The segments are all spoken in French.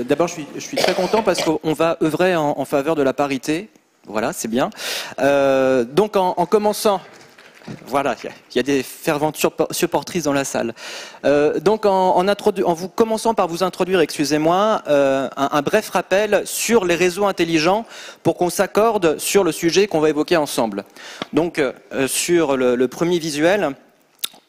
D'abord, je suis très content parce qu'on va œuvrer en faveur de la parité. Voilà, c'est bien. Donc, en commençant... Voilà, il y a des ferventes supportrices dans la salle. Donc, en vous commençant par vous introduire, excusez-moi, un bref rappel sur les réseaux intelligents pour qu'on s'accorde sur le sujet qu'on va évoquer ensemble. Donc, sur le premier visuel,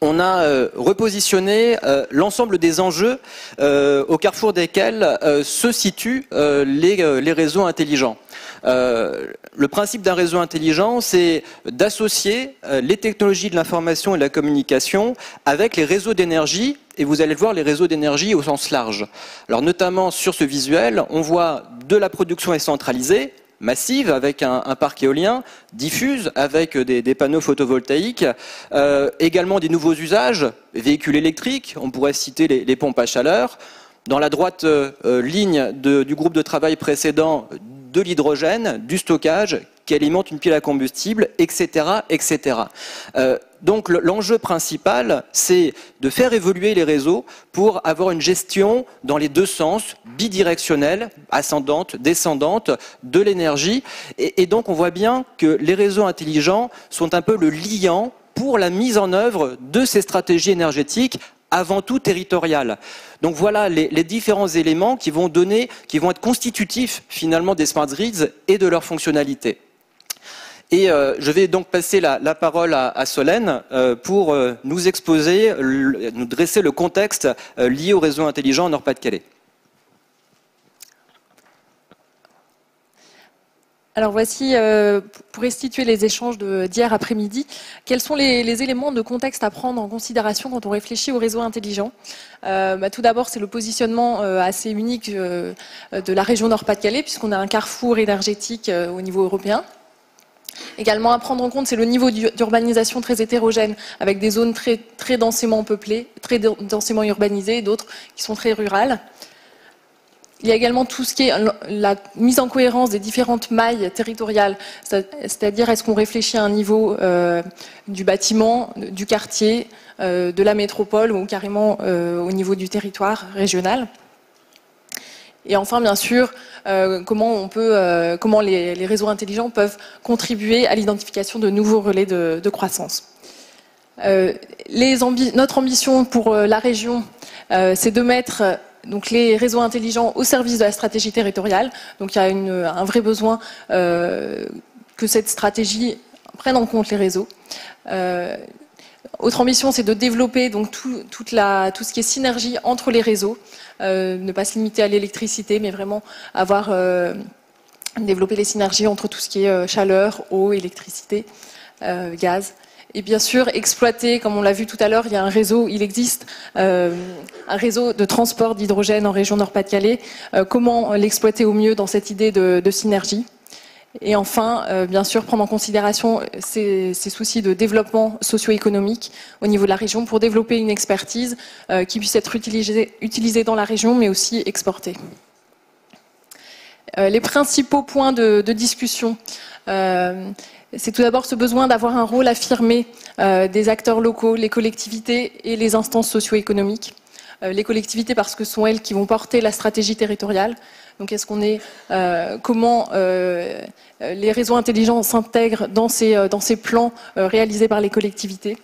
on a repositionné l'ensemble des enjeux au carrefour desquels se situent les réseaux intelligents. Le principe d'un réseau intelligent, c'est d'associer les technologies de l'information et de la communication avec les réseaux d'énergie, et vous allez le voir, les réseaux d'énergie au sens large. Alors notamment sur ce visuel, on voit de la production décentralisée, massive, avec un parc éolien, diffuse, avec des panneaux photovoltaïques, également des nouveaux usages, véhicules électriques, on pourrait citer les pompes à chaleur. Dans la droite ligne du groupe de travail précédent, de l'hydrogène, du stockage, qui alimente une pile à combustible, etc. etc. Donc l'enjeu principal, c'est de faire évoluer les réseaux pour avoir une gestion dans les deux sens, bidirectionnelle, ascendante, descendante, de l'énergie. Et donc on voit bien que les réseaux intelligents sont un peu le liant pour la mise en œuvre de ces stratégies énergétiques, avant tout territoriales. Donc voilà les différents éléments qui vont être constitutifs finalement des smart grids et de leur fonctionnalité. Et je vais donc passer la parole à Solène pour nous exposer, nous dresser le contexte lié au réseau intelligent en Nord-Pas-de-Calais. Alors voici, pour restituer les échanges d'hier après-midi, quels sont les éléments de contexte à prendre en considération quand on réfléchit au réseau intelligent. Tout d'abord, c'est le positionnement assez unique de la région Nord-Pas-de-Calais, puisqu'on a un carrefour énergétique au niveau européen. Également à prendre en compte, c'est le niveau d'urbanisation très hétérogène, avec des zones très densément peuplées, très densément urbanisées, et d'autres qui sont très rurales. Il y a également tout ce qui est la mise en cohérence des différentes mailles territoriales, c'est-à-dire est-ce qu'on réfléchit à un niveau du bâtiment, du quartier, de la métropole ou carrément au niveau du territoire régional. Et enfin, bien sûr, comment les réseaux intelligents peuvent contribuer à l'identification de nouveaux relais de croissance. Notre ambition pour la région, c'est de mettre donc les réseaux intelligents au service de la stratégie territoriale. Donc il y a un vrai besoin que cette stratégie prenne en compte les réseaux. Autre ambition, c'est de développer donc tout ce qui est synergie entre les réseaux, ne pas se limiter à l'électricité, mais vraiment développer les synergies entre tout ce qui est chaleur, eau, électricité, gaz. Et bien sûr, exploiter, comme on l'a vu tout à l'heure, il y a un réseau, il existe un réseau de transport d'hydrogène en région Nord-Pas-de-Calais. Comment l'exploiter au mieux dans cette idée de synergie? Et enfin, bien sûr, prendre en considération ces soucis de développement socio-économique au niveau de la région pour développer une expertise qui puisse être utilisée dans la région, mais aussi exportée. Les principaux points de discussion. C'est tout d'abord ce besoin d'avoir un rôle affirmé des acteurs locaux, les collectivités et les instances socio-économiques. Les collectivités parce que ce sont elles qui vont porter la stratégie territoriale. Donc comment les réseaux intelligents s'intègrent dans ces plans réalisés par les collectivités.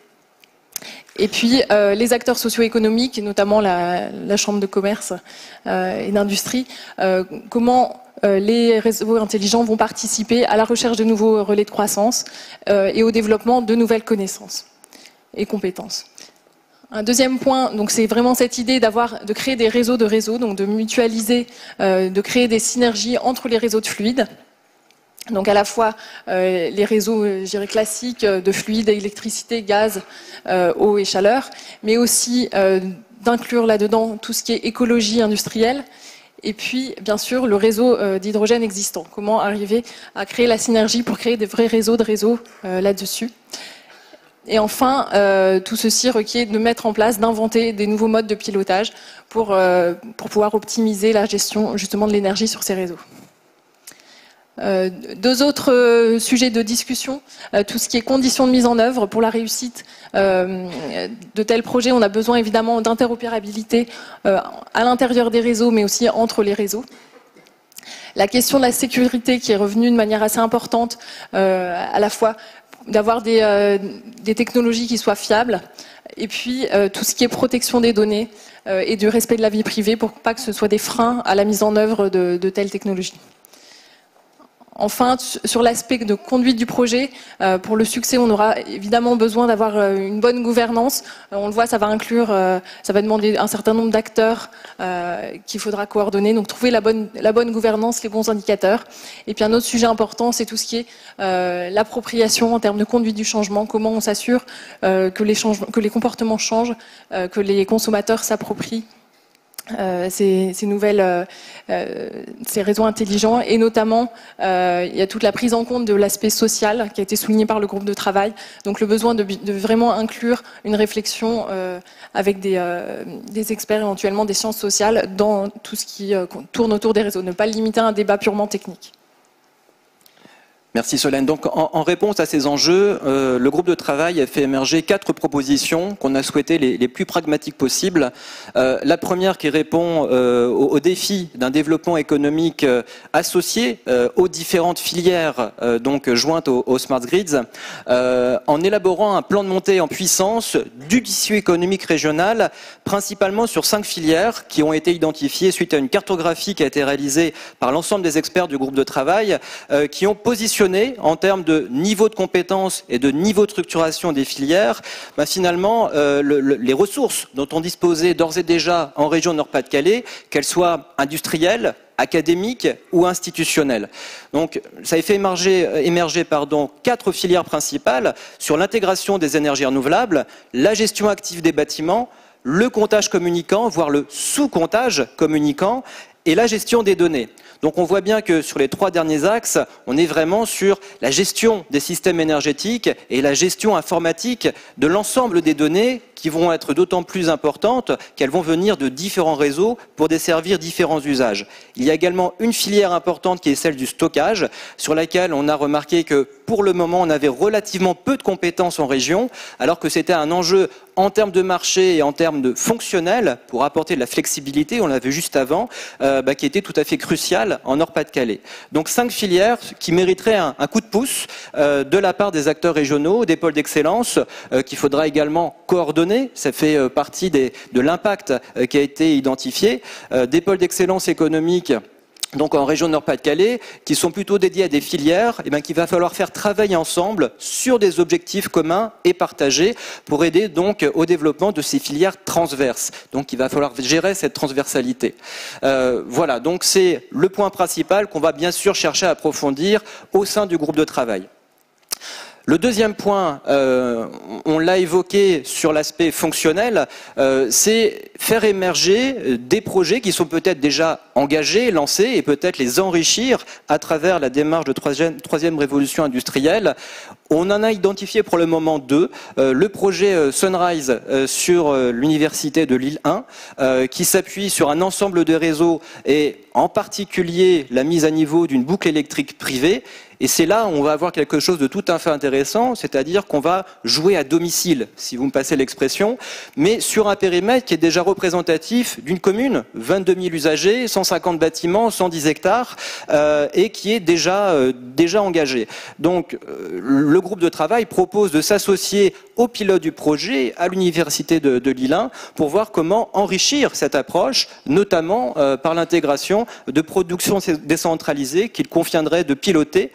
Et puis les acteurs socio-économiques, notamment la Chambre de commerce et d'industrie, comment les réseaux intelligents vont participer à la recherche de nouveaux relais de croissance et au développement de nouvelles connaissances et compétences. Un deuxième point, donc c'est vraiment cette idée de créer des réseaux de réseaux, donc de mutualiser, de créer des synergies entre les réseaux de fluides. Donc à la fois les réseaux, je dirais, classiques de fluides, électricité, gaz, eau et chaleur, mais aussi d'inclure là-dedans tout ce qui est écologie industrielle. Et puis, bien sûr, le réseau d'hydrogène existant. Comment arriver à créer la synergie pour créer des vrais réseaux là-dessus. Et enfin, tout ceci requiert de mettre en place, d'inventer des nouveaux modes de pilotage pour pouvoir optimiser la gestion justement de l'énergie sur ces réseaux. Deux autres sujets de discussion, tout ce qui est conditions de mise en œuvre pour la réussite de tels projets. On a besoin évidemment d'interopérabilité à l'intérieur des réseaux, mais aussi entre les réseaux. La question de la sécurité qui est revenue de manière assez importante, à la fois d'avoir des technologies qui soient fiables, et puis tout ce qui est protection des données et du respect de la vie privée pour pas que ce soit des freins à la mise en œuvre de telles technologies. Enfin, sur l'aspect de conduite du projet, pour le succès, on aura évidemment besoin d'avoir une bonne gouvernance. On le voit, ça va demander un certain nombre d'acteurs qu'il faudra coordonner. Donc, trouver la bonne gouvernance, les bons indicateurs. Et puis, un autre sujet important, c'est tout ce qui est l'appropriation en termes de conduite du changement. Comment on s'assure que les comportements changent, que les consommateurs s'approprient ces réseaux intelligents, et notamment il y a toute la prise en compte de l'aspect social qui a été souligné par le groupe de travail, donc le besoin de vraiment inclure une réflexion avec des experts, éventuellement des sciences sociales, dans tout ce qui tourne autour des réseaux, ne pas le limiter à un débat purement technique. Merci Solène. Donc en réponse à ces enjeux, le groupe de travail a fait émerger 4 propositions qu'on a souhaité les plus pragmatiques possibles. La première qui répond au défi d'un développement économique associé aux différentes filières donc jointes aux smart grids, en élaborant un plan de montée en puissance du tissu économique régional, principalement sur 5 filières qui ont été identifiées suite à une cartographie qui a été réalisée par l'ensemble des experts du groupe de travail, qui ont positionné en termes de niveau de compétences et de niveau de structuration des filières, finalement, les ressources dont on disposait d'ores et déjà en région Nord-Pas-de-Calais, qu'elles soient industrielles, académiques ou institutionnelles. Donc, ça a fait émerger 4 filières principales sur l'intégration des énergies renouvelables, la gestion active des bâtiments, le comptage communicant, voire le sous-comptage communicant, et la gestion des données. Donc on voit bien que sur les 3 derniers axes, on est vraiment sur la gestion des systèmes énergétiques et la gestion informatique de l'ensemble des données qui vont être d'autant plus importantes qu'elles vont venir de différents réseaux pour desservir différents usages. Il y a également une filière importante qui est celle du stockage, sur laquelle on a remarqué que pour le moment on avait relativement peu de compétences en région, alors que c'était un enjeu en termes de marché et en termes de fonctionnel pour apporter de la flexibilité, on l'a vu juste avant, qui était tout à fait crucial en Nord-Pas-de-Calais. Donc 5 filières qui mériteraient un coup de pouce de la part des acteurs régionaux, des pôles d'excellence, qu'il faudra également coordonner. Ça fait partie de l'impact qui a été identifié, des pôles d'excellence économique donc en région Nord-Pas-de-Calais, qui sont plutôt dédiés à des filières, qu'il va falloir faire travailler ensemble sur des objectifs communs et partagés pour aider donc au développement de ces filières transverses. Donc il va falloir gérer cette transversalité. Voilà, donc c'est le point principal qu'on va bien sûr chercher à approfondir au sein du groupe de travail. Le deuxième point, on l'a évoqué sur l'aspect fonctionnel, c'est faire émerger des projets qui sont peut-être déjà engagés, lancés, et peut-être les enrichir à travers la démarche de troisième révolution industrielle. On en a identifié pour le moment 2. Le projet Sunrise sur l'université de Lille 1, qui s'appuie sur un ensemble de réseaux et en particulier la mise à niveau d'une boucle électrique privée. Et c'est là où on va avoir quelque chose de tout à fait intéressant, c'est-à-dire qu'on va jouer à domicile, si vous me passez l'expression, mais sur un périmètre qui est déjà représentatif d'une commune, 22 000 usagers, 150 bâtiments, 110 hectares, et qui est déjà engagé. Donc le groupe de travail propose de s'associer au pilote du projet, à l'université de Lille 1, pour voir comment enrichir cette approche, notamment par l'intégration de production décentralisée qu'il conviendrait de piloter,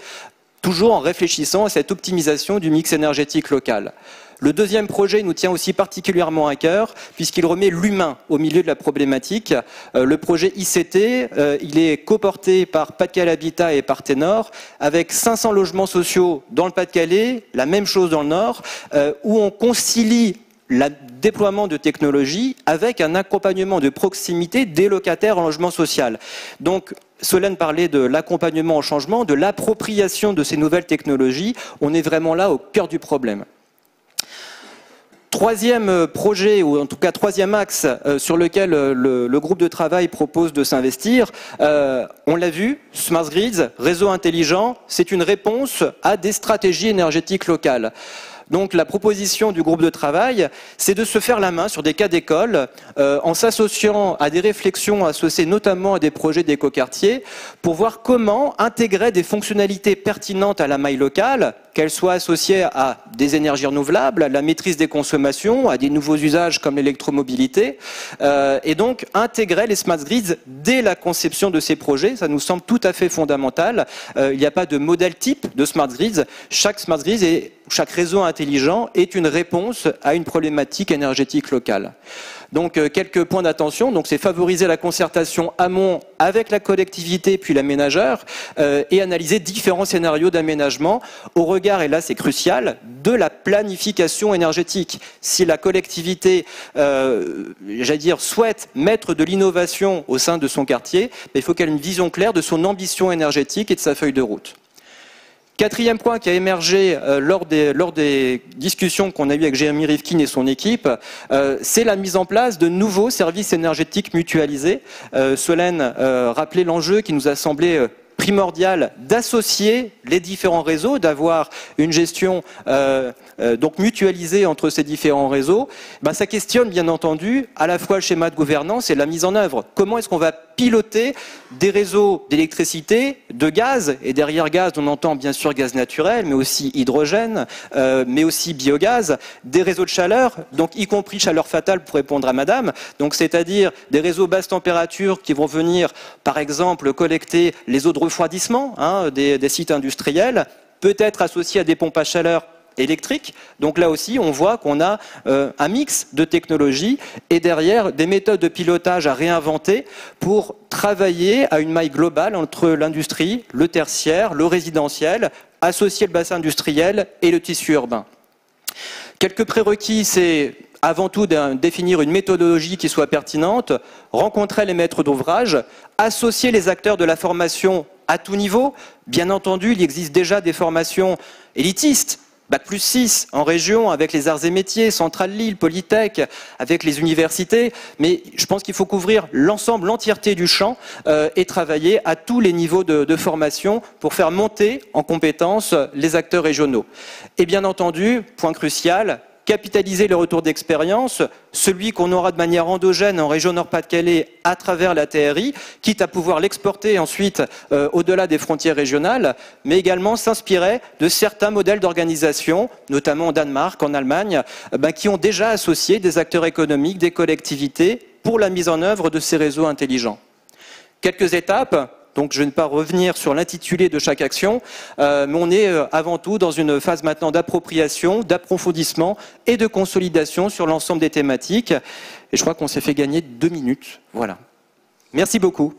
toujours en réfléchissant à cette optimisation du mix énergétique local. Le deuxième projet nous tient aussi particulièrement à cœur, puisqu'il remet l'humain au milieu de la problématique. Le projet ICT, il est coporté par Pas-de-Calais Habitat et par Ténor, avec 500 logements sociaux dans le Pas-de-Calais, la même chose dans le Nord, où on concilie le déploiement de technologies avec un accompagnement de proximité des locataires en logement social. Donc, Solène parlait de l'accompagnement au changement, de l'appropriation de ces nouvelles technologies. On est vraiment là au cœur du problème. Troisième projet, ou en tout cas troisième axe sur lequel le groupe de travail propose de s'investir, on l'a vu, Smart Grids, réseau intelligent, c'est une réponse à des stratégies énergétiques locales. Donc la proposition du groupe de travail, c'est de se faire la main sur des cas d'école en s'associant à des réflexions associées notamment à des projets d'écoquartier pour voir comment intégrer des fonctionnalités pertinentes à la maille locale, qu'elles soient associées à des énergies renouvelables, à la maîtrise des consommations, à des nouveaux usages comme l'électromobilité, et donc intégrer les smart grids dès la conception de ces projets. Ça nous semble tout à fait fondamental. Il n'y a pas de modèle type de smart grids. Chaque smart grid et chaque réseau intelligent est une réponse à une problématique énergétique locale. Donc quelques points d'attention. Donc c'est favoriser la concertation amont avec la collectivité puis l'aménageur et analyser différents scénarios d'aménagement au regard, et là c'est crucial, de la planification énergétique. Si la collectivité, j'allais dire, souhaite mettre de l'innovation au sein de son quartier, il faut qu'elle ait une vision claire de son ambition énergétique et de sa feuille de route. Quatrième point qui a émergé lors des discussions qu'on a eues avec Jérémy Rifkin et son équipe, c'est la mise en place de nouveaux services énergétiques mutualisés. Solène rappelait l'enjeu qui nous a semblé primordial d'associer les différents réseaux, d'avoir une gestion donc mutualisée entre ces différents réseaux. Ça questionne bien entendu à la fois le schéma de gouvernance et la mise en œuvre. Comment est-ce qu'on va piloter des réseaux d'électricité, de gaz, et derrière gaz on entend bien sûr gaz naturel, mais aussi hydrogène, mais aussi biogaz, des réseaux de chaleur, donc y compris chaleur fatale pour répondre à madame, donc c'est-à-dire des réseaux basse température qui vont venir par exemple collecter les eaux de refroidissement des sites industriels, peut-être associés à des pompes à chaleur électriques. Donc là aussi, on voit qu'on a un mix de technologies et derrière des méthodes de pilotage à réinventer pour travailler à une maille globale entre l'industrie, le tertiaire, le résidentiel, associer le bassin industriel et le tissu urbain. Quelques prérequis, c'est avant tout de définir une méthodologie qui soit pertinente, rencontrer les maîtres d'ouvrage, associer les acteurs de la formation à tout niveau. Bien entendu, il existe déjà des formations élitistes, Bac+6 en région, avec les arts et métiers, Centrale Lille, Polytech, avec les universités, mais je pense qu'il faut couvrir l'ensemble, l'entièreté du champ et travailler à tous les niveaux de formation pour faire monter en compétences les acteurs régionaux. Et bien entendu, point crucial, capitaliser le retour d'expérience, celui qu'on aura de manière endogène en région Nord-Pas-de-Calais à travers la TRI, quitte à pouvoir l'exporter ensuite au-delà des frontières régionales, mais également s'inspirer de certains modèles d'organisation, notamment au Danemark, en Allemagne, qui ont déjà associé des acteurs économiques, des collectivités, pour la mise en œuvre de ces réseaux intelligents. Quelques étapes. Donc je ne vais pas revenir sur l'intitulé de chaque action, mais on est avant tout dans une phase maintenant d'appropriation, d'approfondissement et de consolidation sur l'ensemble des thématiques. Et je crois qu'on s'est fait gagner 2 minutes. Voilà. Merci beaucoup.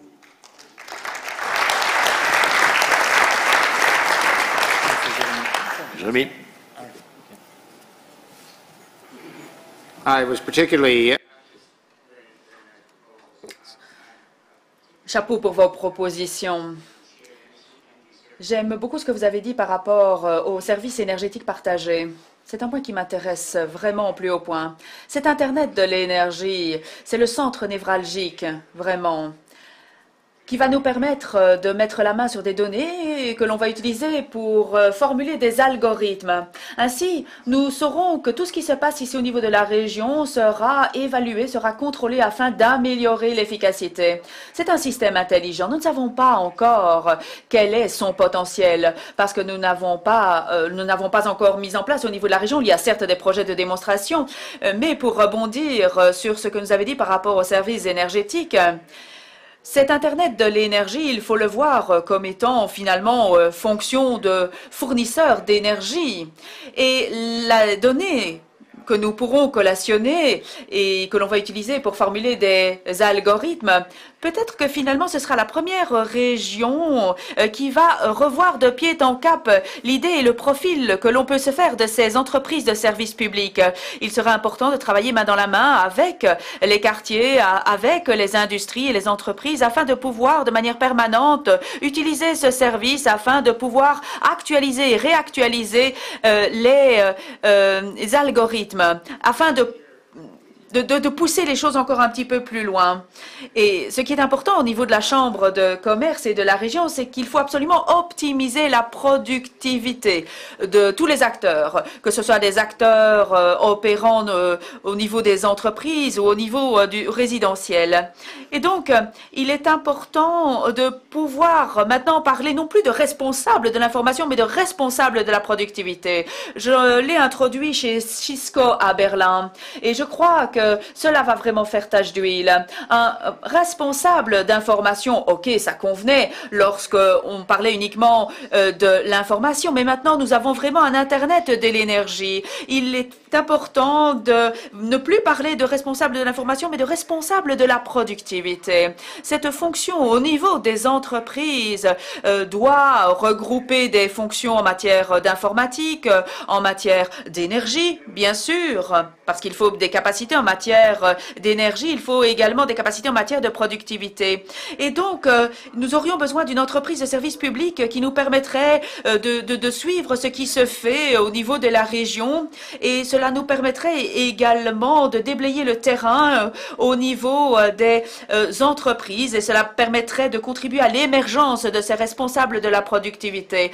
Jérémy. I was particularly Chapeau pour vos propositions. J'aime beaucoup ce que vous avez dit par rapport aux services énergétiques partagés. C'est un point qui m'intéresse vraiment au plus haut point. Cet Internet de l'énergie, c'est le centre névralgique, vraiment, qui va nous permettre de mettre la main sur des données que l'on va utiliser pour formuler des algorithmes. Ainsi, nous saurons que tout ce qui se passe ici au niveau de la région sera évalué, sera contrôlé afin d'améliorer l'efficacité. C'est un système intelligent. Nous ne savons pas encore quel est son potentiel parce que nous n'avons pas encore mis en place au niveau de la région. Il y a certes des projets de démonstration, mais pour rebondir sur ce que nous avez dit par rapport aux services énergétiques, cet Internet de l'énergie, il faut le voir comme étant finalement fonction de fournisseur d'énergie. Et la donnée que nous pourrons collationner et que l'on va utiliser pour formuler des algorithmes, peut-être que finalement ce sera la première région qui va revoir de pied en cap l'idée et le profil que l'on peut se faire de ces entreprises de services publics. Il sera important de travailler main dans la main avec les quartiers, avec les industries et les entreprises afin de pouvoir de manière permanente utiliser ce service afin de pouvoir actualiser et réactualiser les algorithmes. rythme afin de pousser les choses encore un petit peu plus loin. Et ce qui est important au niveau de la Chambre de commerce et de la région, c'est qu'il faut absolument optimiser la productivité de tous les acteurs, que ce soit des acteurs opérant au niveau des entreprises ou au niveau du résidentiel. Et donc, il est important de pouvoir maintenant parler non plus de responsables de l'information, mais de responsables de la productivité. Je l'ai introduit chez Cisco à Berlin et je crois que cela va vraiment faire tache d'huile. Un responsable d'information, ok, ça convenait lorsque on parlait uniquement de l'information, mais maintenant nous avons vraiment un Internet de l'énergie. Il est important de ne plus parler de responsable de l'information, mais de responsable de la productivité. Cette fonction au niveau des entreprises doit regrouper des fonctions en matière d'informatique, en matière d'énergie, bien sûr, parce qu'il faut des capacités en matière d'énergie, il faut également des capacités en matière de productivité. Et donc, nous aurions besoin d'une entreprise de service public qui nous permettrait de suivre ce qui se fait au niveau de la région, et cela nous permettrait également de déblayer le terrain au niveau des entreprises, et cela permettrait de contribuer à l'émergence de ces responsables de la productivité.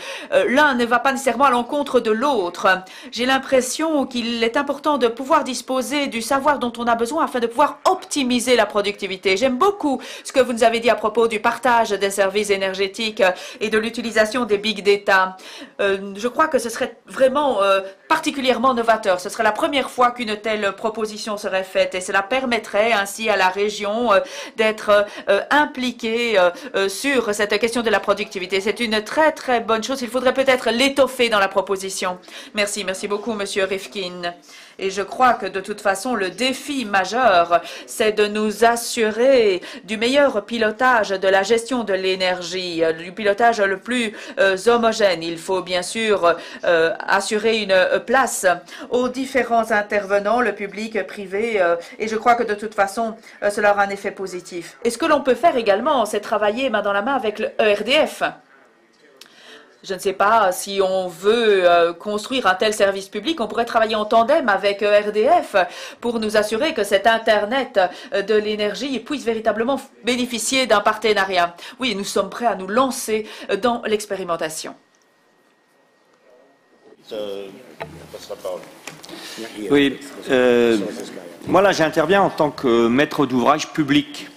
L'un ne va pas nécessairement à l'encontre de l'autre. J'ai l'impression qu'il est important de pouvoir disposer du savoir dont on a besoin afin de pouvoir optimiser la productivité. J'aime beaucoup ce que vous nous avez dit à propos du partage des services énergétiques et de l'utilisation des big data. Je crois que ce serait vraiment particulièrement novateur. Ce serait la première fois qu'une telle proposition serait faite et cela permettrait ainsi à la région d'être impliquée sur cette question de la productivité. C'est une très très bonne chose. Il faudrait peut-être l'étoffer dans la proposition. Merci, merci beaucoup, Monsieur Rifkin. Et je crois que de toute façon, le défi majeur, c'est de nous assurer du meilleur pilotage de la gestion de l'énergie, du pilotage le plus homogène. Il faut bien sûr assurer une place aux différents intervenants, le public, privé, et je crois que de toute façon, cela aura un effet positif. Et ce que l'on peut faire également, c'est travailler main dans la main avec le ERDF. Je ne sais pas si on veut construire un tel service public, on pourrait travailler en tandem avec ERDF pour nous assurer que cet Internet de l'énergie puisse véritablement bénéficier d'un partenariat. Oui, nous sommes prêts à nous lancer dans l'expérimentation. Oui, moi là j'interviens en tant que maître d'ouvrage public.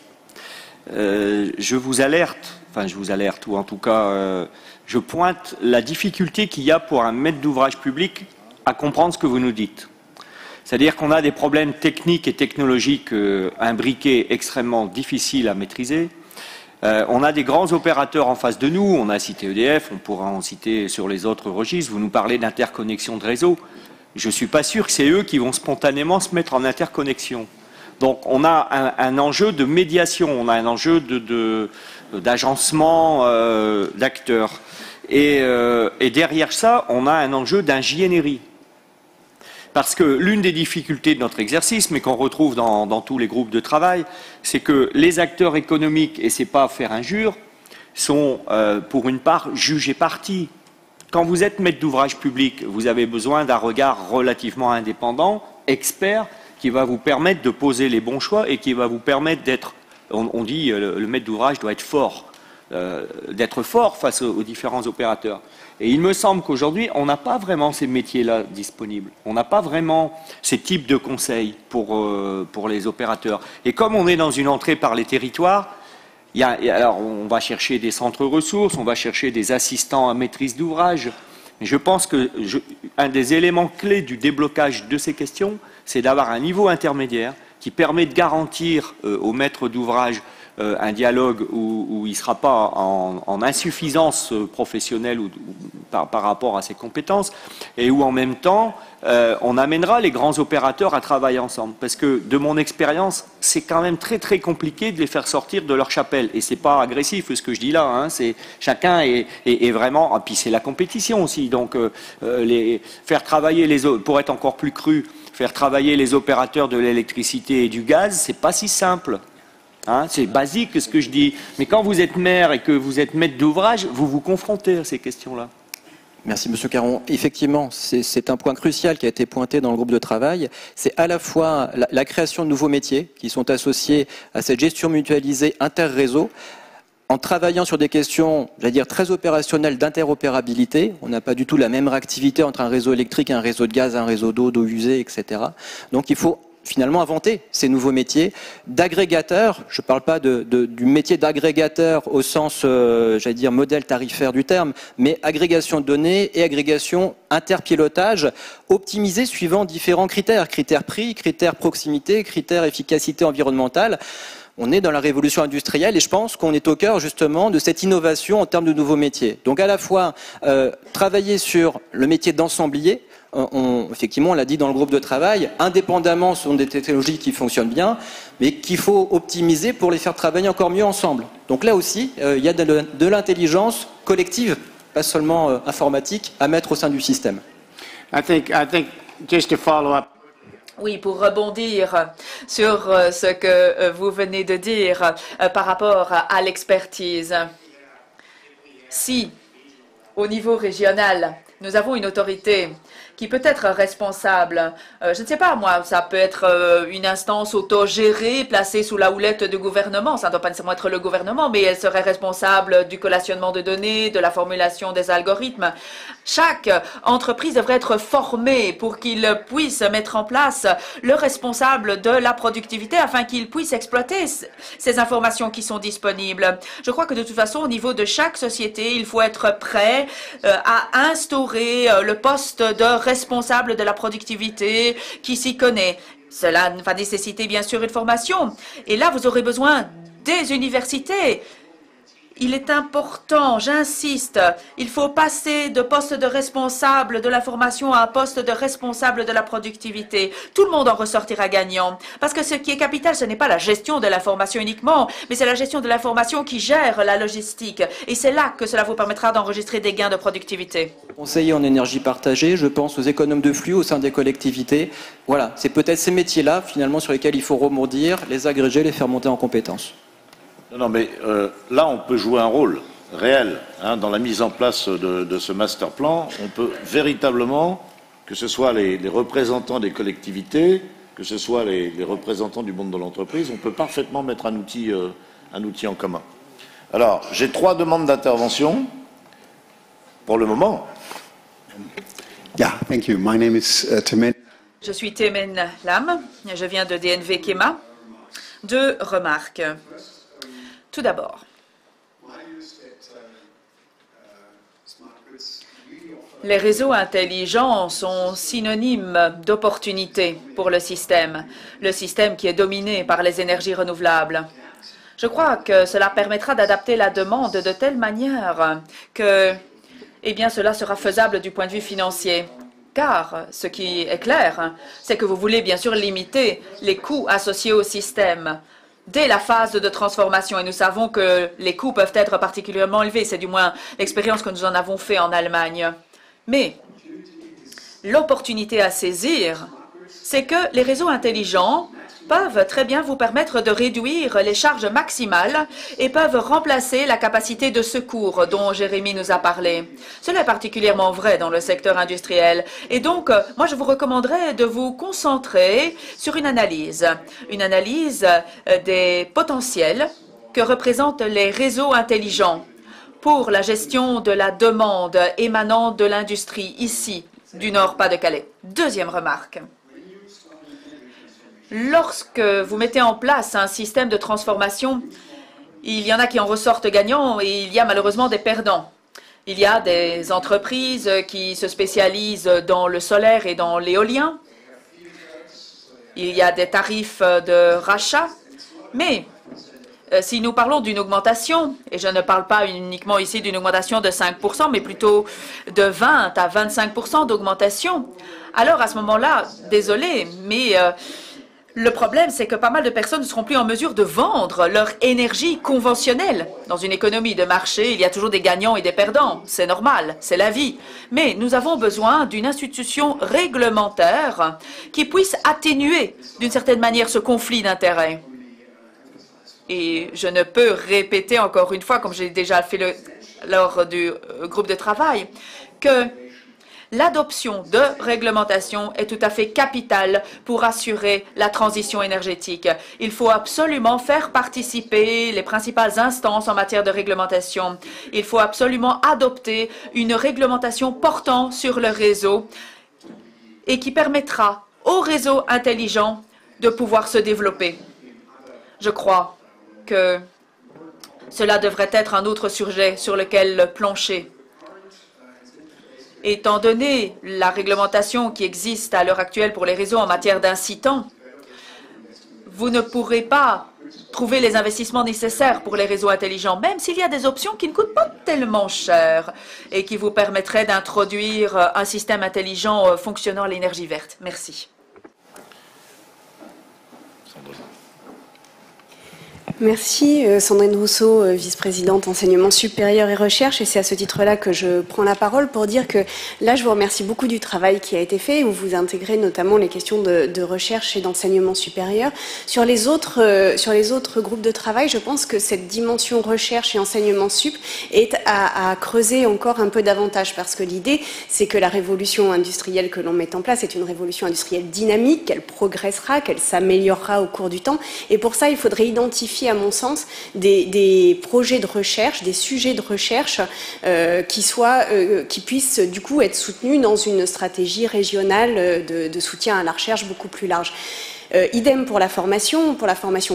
Je vous alerte, ou en tout cas je pointe la difficulté qu'il y a pour un maître d'ouvrage public à comprendre ce que vous nous dites. C'est-à-dire qu'on a des problèmes techniques et technologiques imbriqués extrêmement difficiles à maîtriser. On a des grands opérateurs en face de nous, on a cité EDF, on pourra en citer sur les autres registres. Vous nous parlez d'interconnexion de réseau. Je ne suis pas sûr que c'est eux qui vont spontanément se mettre en interconnexion. Donc on a un enjeu de médiation, on a un enjeu d'agencement d'acteurs. Et derrière ça, on a un enjeu d'ingénierie. Parce que l'une des difficultés de notre exercice, mais qu'on retrouve dans tous les groupes de travail, c'est que les acteurs économiques, et c'est pas faire injure, sont pour une part jugés partis. Quand vous êtes maître d'ouvrage public, vous avez besoin d'un regard relativement indépendant, expert, qui va vous permettre de poser les bons choix et qui va vous permettre d'être, on dit, le maître d'ouvrage doit être fort face aux différents opérateurs. Et il me semble qu'aujourd'hui, on n'a pas vraiment ces métiers-là disponibles. On n'a pas vraiment ces types de conseils pour les opérateurs. Et comme on est dans une entrée par les territoires, alors on va chercher des centres ressources, on va chercher des assistants à maîtrise d'ouvrage. Je pense que un des éléments clés du déblocage de ces questions, c'est d'avoir un niveau intermédiaire qui permet de garantir aux maîtres d'ouvrage un dialogue où il ne sera pas en insuffisance professionnelle par rapport à ses compétences, et où en même temps on amènera les grands opérateurs à travailler ensemble. Parce que de mon expérience, c'est quand même très très compliqué de les faire sortir de leur chapelle. Et c'est pas agressif ce que je dis là, hein, c'est chacun est vraiment. Et puis c'est la compétition aussi. Donc faire travailler les autres, pour être encore plus cru, faire travailler les opérateurs de l'électricité et du gaz, c'est pas si simple. Hein, c'est basique ce que je dis. Mais quand vous êtes maire et que vous êtes maître d'ouvrage, vous vous confrontez à ces questions-là. Merci Monsieur Caron. Effectivement, c'est un point crucial qui a été pointé dans le groupe de travail. C'est à la fois la création de nouveaux métiers qui sont associés à cette gestion mutualisée inter-réseau, en travaillant sur des questions, j'allais dire, très opérationnelles d'interopérabilité. On n'a pas du tout la même réactivité entre un réseau électrique, un réseau de gaz, un réseau d'eau usée, etc. Donc il faut finalement inventer ces nouveaux métiers d'agrégateurs. Je ne parle pas du métier d'agrégateur au sens, j'allais dire, modèle tarifaire du terme, mais agrégation de données et agrégation interpilotage optimisé suivant différents critères. Critères prix, critères proximité, critères efficacité environnementale. On est dans la révolution industrielle et je pense qu'on est au cœur justement de cette innovation en termes de nouveaux métiers. Donc à la fois travailler sur le métier d'ensemblier. Effectivement, on l'a dit dans le groupe de travail, indépendamment, ce sont des technologies qui fonctionnent bien, mais qu'il faut optimiser pour les faire travailler encore mieux ensemble. Donc là aussi, il y a de l'intelligence collective, pas seulement informatique, à mettre au sein du système. I think just to follow up. Oui, pour rebondir sur ce que vous venez de dire par rapport à l'expertise. Si, au niveau régional, nous avons une autorité qui peut être responsable. Je ne sais pas, moi, ça peut être une instance autogérée, placée sous la houlette du gouvernement. Ça ne doit pas nécessairement être le gouvernement, mais elle serait responsable du collationnement de données, de la formulation des algorithmes. Chaque entreprise devrait être formée pour qu'il puisse mettre en place le responsable de la productivité afin qu'il puisse exploiter ces informations qui sont disponibles. Je crois que de toute façon, au niveau de chaque société, il faut être prêt à instaurer le poste de responsable de la productivité qui s'y connaît. Cela va nécessiter bien sûr une formation. Et là, vous aurez besoin des universités. Il est important, j'insiste, il faut passer de poste de responsable de la formation à un poste de responsable de la productivité. Tout le monde en ressortira gagnant. Parce que ce qui est capital, ce n'est pas la gestion de l'information uniquement, mais c'est la gestion de l'information qui gère la logistique. Et c'est là que cela vous permettra d'enregistrer des gains de productivité. Conseiller en énergie partagée, je pense aux économes de flux au sein des collectivités. Voilà, c'est peut-être ces métiers-là, finalement, sur lesquels il faut rebondir, les agréger, les faire monter en compétences. Non, mais là, on peut jouer un rôle réel dans la mise en place de ce master plan. On peut véritablement, que ce soit les représentants des collectivités, que ce soit les représentants du monde de l'entreprise, on peut parfaitement mettre un outil en commun. Alors, j'ai 3 demandes d'intervention pour le moment. Yeah, thank you. My name is Temen. Je suis Temen Lam, je viens de DNV Kema. 2 remarques. Tout d'abord, les réseaux intelligents sont synonymes d'opportunité pour le système qui est dominé par les énergies renouvelables. Je crois que cela permettra d'adapter la demande de telle manière que, cela sera faisable du point de vue financier. Car ce qui est clair, c'est que vous voulez bien sûr limiter les coûts associés au système dès la phase de transformation. Et nous savons que les coûts peuvent être particulièrement élevés. C'est du moins l'expérience que nous en avons fait en Allemagne. Mais l'opportunité à saisir, c'est que les réseaux intelligents peuvent très bien vous permettre de réduire les charges maximales et peuvent remplacer la capacité de secours dont Jérémy nous a parlé. Cela est particulièrement vrai dans le secteur industriel. Et donc, moi, je vous recommanderais de vous concentrer sur une analyse des potentiels que représentent les réseaux intelligents pour la gestion de la demande émanant de l'industrie ici, du Nord-Pas-de-Calais. Deuxième remarque. Lorsque vous mettez en place un système de transformation, il y en a qui en ressortent gagnants et il y a malheureusement des perdants. Il y a des entreprises qui se spécialisent dans le solaire et dans l'éolien. Il y a des tarifs de rachat. Mais si nous parlons d'une augmentation, et je ne parle pas uniquement ici d'une augmentation de 5%, mais plutôt de 20 à 25% d'augmentation, alors à ce moment-là, désolé, mais le problème, c'est que pas mal de personnes ne seront plus en mesure de vendre leur énergie conventionnelle. Dans une économie de marché, il y a toujours des gagnants et des perdants. C'est normal, c'est la vie. Mais nous avons besoin d'une institution réglementaire qui puisse atténuer, d'une certaine manière, ce conflit d'intérêts. Et je ne peux répéter encore une fois, comme j'ai déjà fait lors du groupe de travail, que l'adoption de réglementations est tout à fait capitale pour assurer la transition énergétique. Il faut absolument faire participer les principales instances en matière de réglementation. Il faut absolument adopter une réglementation portant sur le réseau et qui permettra aux réseaux intelligents de pouvoir se développer. Je crois que cela devrait être un autre sujet sur lequel plancher. Étant donné la réglementation qui existe à l'heure actuelle pour les réseaux en matière d'incitants, vous ne pourrez pas trouver les investissements nécessaires pour les réseaux intelligents, même s'il y a des options qui ne coûtent pas tellement cher et qui vous permettraient d'introduire un système intelligent fonctionnant à l'énergie verte. Merci. Merci, Sandrine Rousseau, vice-présidente enseignement supérieur et recherche. Et c'est à ce titre-là que je prends la parole pour dire que là, je vous remercie beaucoup du travail qui a été fait, où vous intégrez notamment les questions de recherche et d'enseignement supérieur. Sur les autres groupes de travail, je pense que cette dimension recherche et enseignement sup est à creuser encore un peu davantage, parce que l'idée, c'est que la révolution industrielle que l'on met en place est une révolution industrielle dynamique, qu'elle progressera, qu'elle s'améliorera au cours du temps. Et pour ça, il faudrait identifier, à mon sens, des projets de recherche, des sujets de recherche qui puissent du coup être soutenus dans une stratégie régionale de soutien à la recherche beaucoup plus large. Idem pour la formation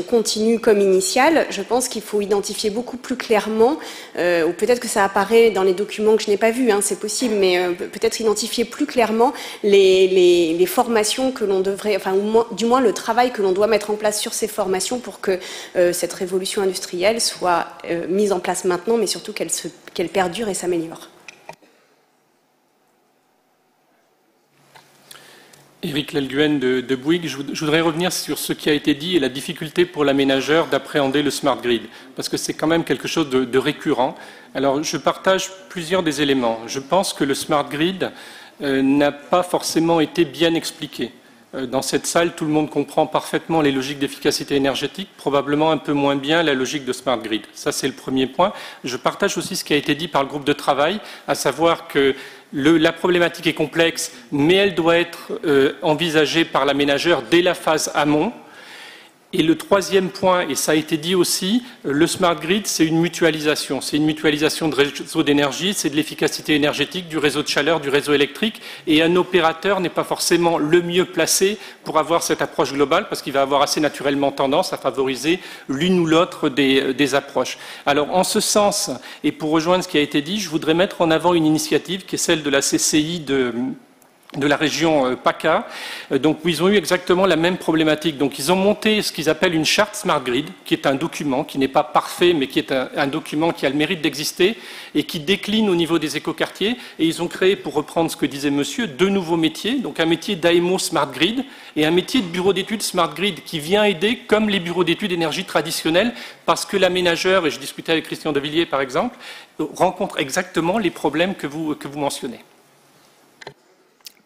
continue comme initiale. Je pense qu'il faut identifier beaucoup plus clairement, ou peut-être que ça apparaît dans les documents que je n'ai pas vus, hein, c'est possible, mais peut-être identifier plus clairement les formations que l'on devrait, enfin, du moins le travail que l'on doit mettre en place sur ces formations pour que cette révolution industrielle soit mise en place maintenant, mais surtout qu'elle perdure et s'améliore. Éric Lelguen de Bouygues, je voudrais revenir sur ce qui a été dit et la difficulté pour l'aménageur d'appréhender le smart grid, parce que c'est quand même quelque chose de récurrent. Alors, je partage plusieurs des éléments. Je pense que le smart grid n'a pas forcément été bien expliqué. Dans cette salle, tout le monde comprend parfaitement les logiques d'efficacité énergétique, probablement un peu moins bien la logique de smart grid. Ça, c'est le premier point. Je partage aussi ce qui a été dit par le groupe de travail, à savoir que la problématique est complexe, mais elle doit être envisagée par l'aménageur dès la phase amont. Et le troisième point, et ça a été dit aussi, le smart grid, c'est une mutualisation. C'est une mutualisation de réseaux d'énergie, c'est de l'efficacité énergétique, du réseau de chaleur, du réseau électrique. Et un opérateur n'est pas forcément le mieux placé pour avoir cette approche globale, parce qu'il va avoir assez naturellement tendance à favoriser l'une ou l'autre des approches. Alors, en ce sens, et pour rejoindre ce qui a été dit, je voudrais mettre en avant une initiative qui est celle de la CCI de la région PACA, donc où ils ont eu exactement la même problématique. Donc ils ont monté ce qu'ils appellent une charte Smart Grid, qui est un document qui n'est pas parfait, mais qui est un document qui a le mérite d'exister et qui décline au niveau des écoquartiers. Et ils ont créé, pour reprendre ce que disait monsieur, 2 nouveaux métiers, donc un métier d'AMO Smart Grid et un métier de bureau d'études Smart Grid qui vient aider, comme les bureaux d'études énergie traditionnels, parce que l'aménageur, et je discutais avec Christian De Villiers par exemple, rencontre exactement les problèmes que vous mentionnez.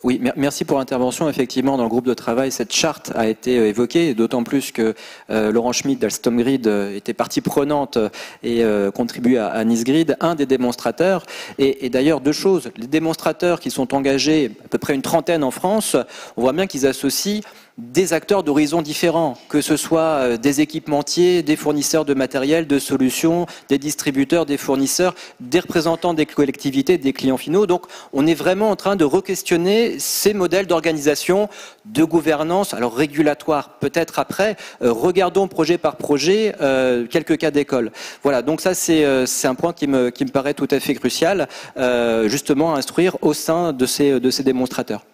Oui, merci pour l'intervention. Effectivement, dans le groupe de travail, cette charte a été évoquée, d'autant plus que Laurent Schmitt d'Alstom Grid était partie prenante et contribuait à Nice Grid, un des démonstrateurs. Et d'ailleurs, 2 choses. Les démonstrateurs qui sont engagés, à peu près une trentaine en France, on voit bien qu'ils associent des acteurs d'horizons différents, que ce soit des équipementiers, des fournisseurs de matériel, de solutions, des distributeurs, des fournisseurs, des représentants des collectivités, des clients finaux. Donc on est vraiment en train de re-questionner ces modèles d'organisation, de gouvernance, alors régulatoire peut-être après, regardons projet par projet quelques cas d'école. Voilà, donc ça c'est un point qui me paraît tout à fait crucial, justement à instruire au sein de ces démonstrateurs.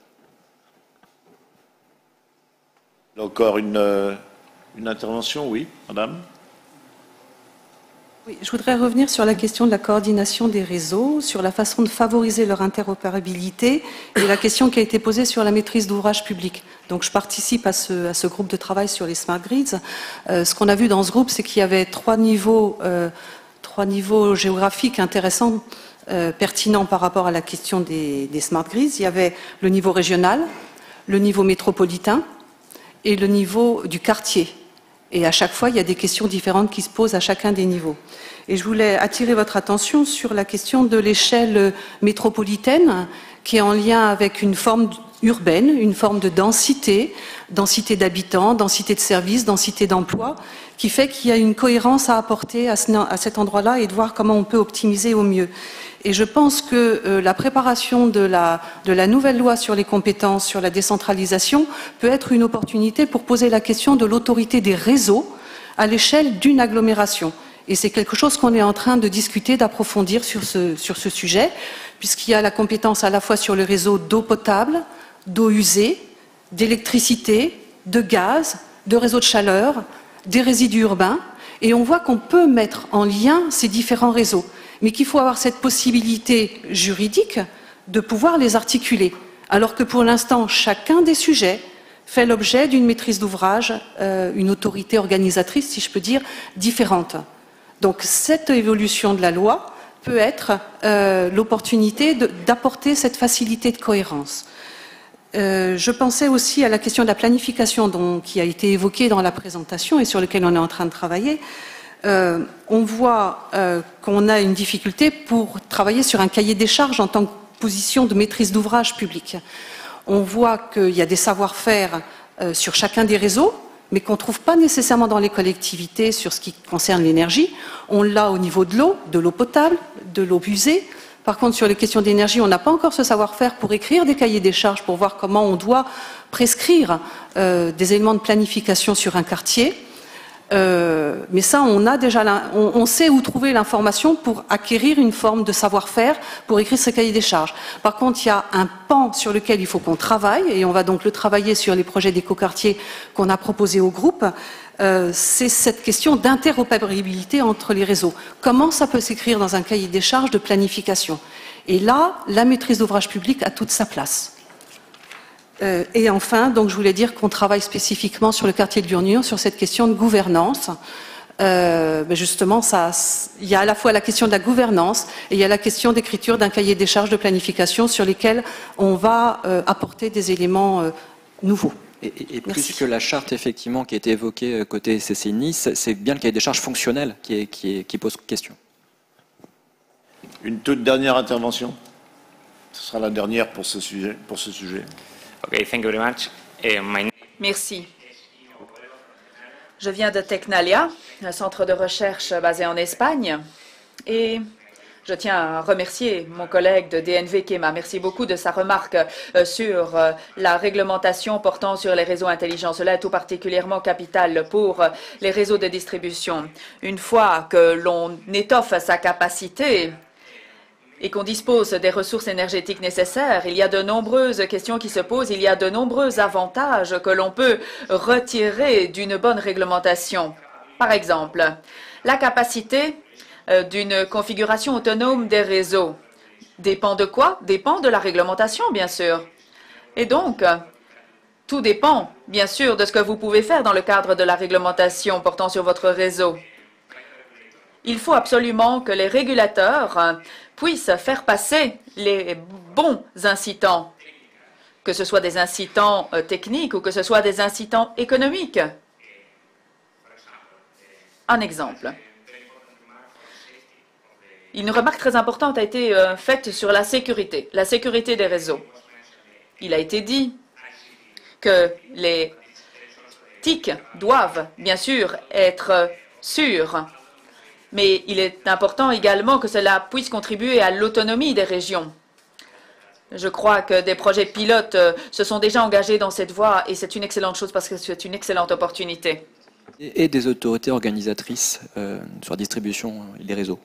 Encore une intervention, oui, madame. Oui, je voudrais revenir sur la question de la coordination des réseaux, sur la façon de favoriser leur interopérabilité et la question qui a été posée sur la maîtrise d'ouvrage public. Donc je participe à ce groupe de travail sur les smart grids. Ce qu'on a vu dans ce groupe, c'est qu'il y avait 3 niveaux géographiques intéressants, pertinents par rapport à la question des smart grids. Il y avait le niveau régional, le niveau métropolitain et le niveau du quartier. Et à chaque fois, il y a des questions différentes qui se posent à chacun des niveaux. Et je voulais attirer votre attention sur la question de l'échelle métropolitaine, qui est en lien avec une forme urbaine, une forme de densité d'habitants, densité de services, densité d'emplois, qui fait qu'il y a une cohérence à apporter à cet endroit-là et de voir comment on peut optimiser au mieux. Et je pense que la préparation de la nouvelle loi sur les compétences, sur la décentralisation, peut être une opportunité pour poser la question de l'autorité des réseaux à l'échelle d'une agglomération. Et c'est quelque chose qu'on est en train de discuter, d'approfondir sur ce sujet, puisqu'il y a la compétence à la fois sur le réseau d'eau potable, d'eau usée, d'électricité, de gaz, de réseaux de chaleur, des résidus urbains, et on voit qu'on peut mettre en lien ces différents réseaux, mais qu'il faut avoir cette possibilité juridique de pouvoir les articuler, alors que pour l'instant, chacun des sujets fait l'objet d'une maîtrise d'ouvrage, une autorité organisatrice, si je peux dire, différente. Donc cette évolution de la loi peut être l'opportunité d'apporter cette facilité de cohérence. Je pensais aussi à la question de la planification qui a été évoquée dans la présentation et sur laquelle on est en train de travailler. On voit qu'on a une difficulté pour travailler sur un cahier des charges en tant que position de maîtrise d'ouvrage public. On voit qu'il y a des savoir-faire sur chacun des réseaux, mais qu'on ne trouve pas nécessairement dans les collectivités sur ce qui concerne l'énergie. On l'a au niveau de l'eau potable, de l'eau usée. Par contre, sur les questions d'énergie, on n'a pas encore ce savoir-faire pour écrire des cahiers des charges, pour voir comment on doit prescrire des éléments de planification sur un quartier. Mais ça, on sait où trouver l'information pour acquérir une forme de savoir-faire pour écrire ce cahier des charges. Par contre, il y a un pan sur lequel il faut qu'on travaille, et on va donc le travailler sur les projets d'écoquartier qu'on a proposés au groupe. C'est cette question d'interopérabilité entre les réseaux. Comment ça peut s'écrire dans un cahier des charges de planification? Et là, la maîtrise d'ouvrage public a toute sa place. Et enfin, donc, je voulais dire qu'on travaille spécifiquement sur le quartier de Lurgnur, sur cette question de gouvernance. Justement, il y a à la fois la question de la gouvernance et il y a la question d'écriture d'un cahier des charges de planification sur lesquels on va apporter des éléments nouveaux. Et plus que la charte, effectivement, qui a été évoquée côté CCNI, c'est bien le cahier des charges fonctionnel qui pose question. Une toute dernière intervention. Ce sera la dernière pour ce sujet. Okay, thank you very much. Merci. Je viens de Tecnalia, un centre de recherche basé en Espagne, et je tiens à remercier mon collègue de DNV Kema. Merci beaucoup de sa remarque sur la réglementation portant sur les réseaux intelligents. Cela est tout particulièrement capital pour les réseaux de distribution. Une fois que l'on étoffe sa capacité et qu'on dispose des ressources énergétiques nécessaires, il y a de nombreuses questions qui se posent, il y a de nombreux avantages que l'on peut retirer d'une bonne réglementation. Par exemple, la capacité d'une configuration autonome des réseaux dépend de quoi? Dépend de la réglementation, bien sûr. Et donc, tout dépend, bien sûr, de ce que vous pouvez faire dans le cadre de la réglementation portant sur votre réseau. Il faut absolument que les régulateurs puissent faire passer les bons incitants, que ce soit des incitants techniques ou que ce soit des incitants économiques. Un exemple. Une remarque très importante a été faite sur la sécurité des réseaux. Il a été dit que les TIC doivent, bien sûr, être sûrs. Mais il est important également que cela puisse contribuer à l'autonomie des régions. Je crois que des projets pilotes se sont déjà engagés dans cette voie et c'est une excellente chose parce que c'est une excellente opportunité. Et des autorités organisatrices sur la distribution et les réseaux.